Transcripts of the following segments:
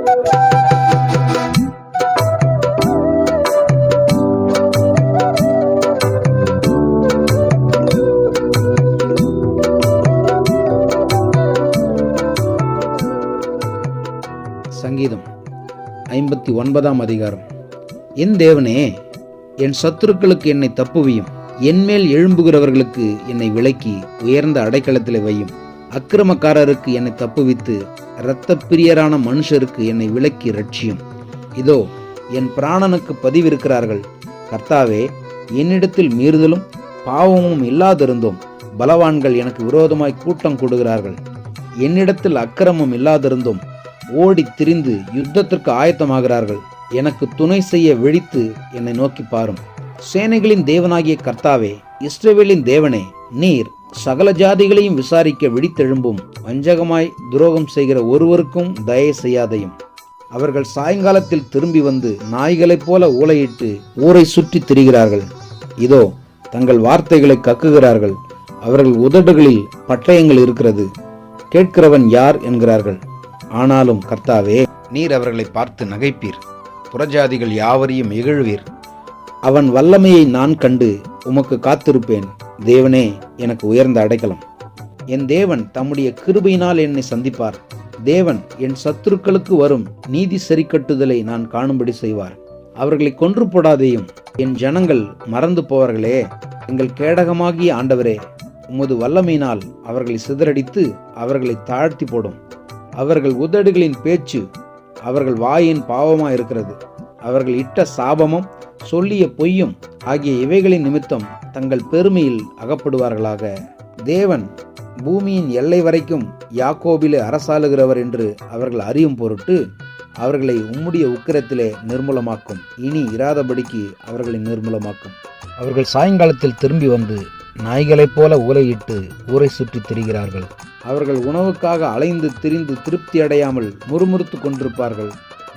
சங்கீதம் 59 அதிகாரம். என் தேவனே, என் சத்துருக்களுக்கு என்னை தப்புவியும், என்மேல் எழும்புகிறவர்களுக்கு என்னை விலக்கி உயர்ந்த அடைக்கலத்திலே வையும். அக்கிரமக்காரருக்கு என்னை தப்புவித்து இரத்த பிரியரான மனுஷருக்கு என்னை விலக்கி ரட்சியும். இதோ என் பிராணனுக்கு பதிவிருக்கிறார்கள். கர்த்தாவே, என்னிடத்தில் மீறுதலும் பாவமும் இல்லாதிருந்தோம். பலவான்கள் எனக்கு விரோதமாய் கூட்டம் கூடுகிறார்கள். என்னிடத்தில் அக்கிரமம் இல்லாதிருந்தோம் ஓடி திரிந்து யுத்தத்திற்கு ஆயத்தமாகிறார்கள். எனக்கு துணை செய்ய விழித்து என்னை நோக்கி பாரும். சேனைகளின் தேவனாகிய கர்த்தாவே, இஸ்ரவேலின் தேவனே, நீர் சகல ஜாதிகளையும் விசாரிக்க விழித்தெழும்பும். வஞ்சகமாய் துரோகம் செய்கிற ஒருவருக்கும் தயை செய்யாதையும். அவர்கள் சாயங்காலத்தில் திரும்பி வந்து நாய்களைப் போல ஊளையிட்டு ஊரை சுற்றி திரிகிறார்கள். இதோ தங்கள் வார்த்தைகளை கக்குகிறார்கள். அவர்கள் உதடுகளில் பட்டயங்கள் இருக்கிறது. கேட்கிறவன் யார் என்கிறார்கள். ஆனாலும் கர்த்தாவே, நீர் அவர்களை பார்த்து நகைப்பீர். புறஜாதிகள் யாவரையும் இகழ்வீர். அவன் வல்லமையை நான் கண்டு உமக்கு காத்திருப்பேன். தேவனே, எனக்கு உயர்ந்த அடைக்கலம். என் தேவன் தம்முடைய கிருபையினால் என்னை சந்திப்பார். தேவன் என் சத்துருக்களுக்கு வரும் நீதி சரிக்கட்டுதலை நான் காணும்படி செய்வார். அவர்களை கொன்று போடாதேயும். என் ஜனங்கள் மறந்து போவார்களே. எங்கள் கேடகமாகிய ஆண்டவரே, உமது வல்லமையினால் அவர்களை சிதறடித்து அவர்களை தாழ்த்தி போடும். அவர்கள் உதடுகளின் பேச்சு அவர்கள் வாயின் பாவமாயிருக்கிறது. அவர்கள் இட்ட சாபமும் சொல்லிய பொய்யும் ஆகிய இவைகளின் நிமித்தம் தங்கள் பெருமையில் அகப்படுவார்களாக. தேவன் பூமியின் எல்லை வரைக்கும் யாக்கோபிலே அரசாளுகிறவர் என்று அவர்கள் அறியும் பொருட்டு அவர்களை உம்முடைய உக்கிரத்திலே நிர்மூலமாக்கும். இனி இராதபடிக்கு அவர்களை நிர்மூலமாக்கும். அவர்கள் சாயங்காலத்தில் திரும்பி வந்து நாய்களைப் போல ஊளையிட்டு ஊரை சுற்றி திரிகிறார்கள். அவர்கள் உணவுக்காக அலைந்து திரிந்து திருப்தி அடையாமல் முறுமுறுத்து கொண்டிருப்பார்கள்.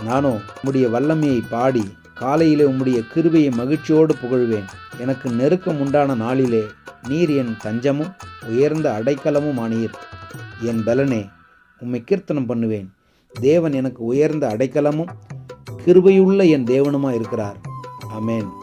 நானோ உம்முடைய வல்லமையை பாடி காலையிலே உம்முடைய கிருபையை மகிழ்ச்சியோடு புகழ்வேன். எனக்கு நெருக்கம் உண்டான நாளிலே நீர் என் தஞ்சமும் உயர்ந்த அடைக்கலமும் ஆனீர். என் பலனே, உம்மை கீர்த்தனம் பண்ணுவேன். தேவன் எனக்கு உயர்ந்த அடைக்கலமும் கிருபையுள்ள என் தேவனுமா இருக்கிறார். ஆமென்.